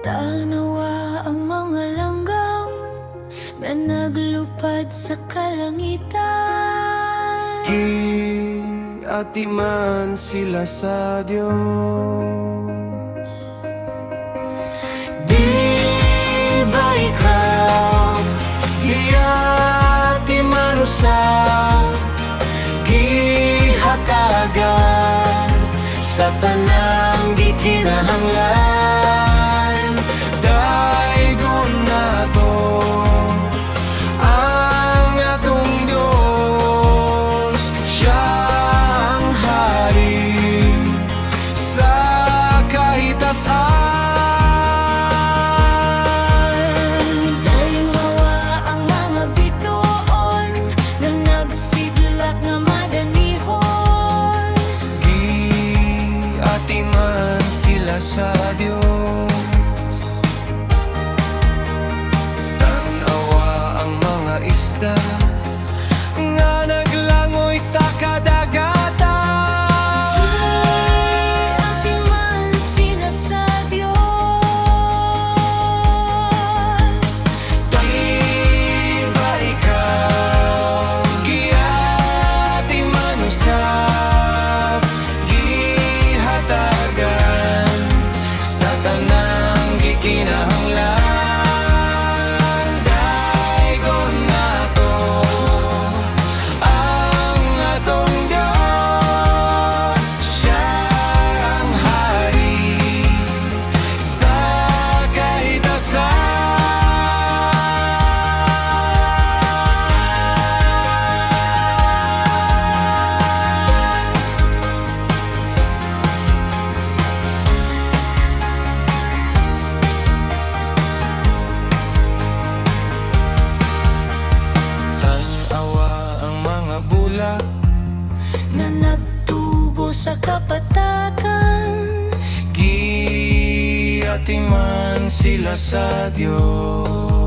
Tanawa ang mga langgam na naglupad sa kalangitan. Giatiman sila sa Diyos. Di ba ikaw giatiman usab, gihatagan sa tanang gikinahanglan. Daigon nato ang atong Diyos, Siya ang hari sa kahitasan. Daywawa ang mga bituon na nagsidlak nga madanihon. Giatiman sila sa Diyos. Tanawa ang mga isda nga naglangoy sa kadagatan. Giatiman sila sa Diyos. Di ba ikaw giatiman usab, gihatagan sa tanang gikinahanglan. Daigon nato ang atong Diyos, Siya ang hari sa kahitasan. Tanawa ang mga bulak Na nagtubo sa kapatakan. giatiman sila sa Diyos.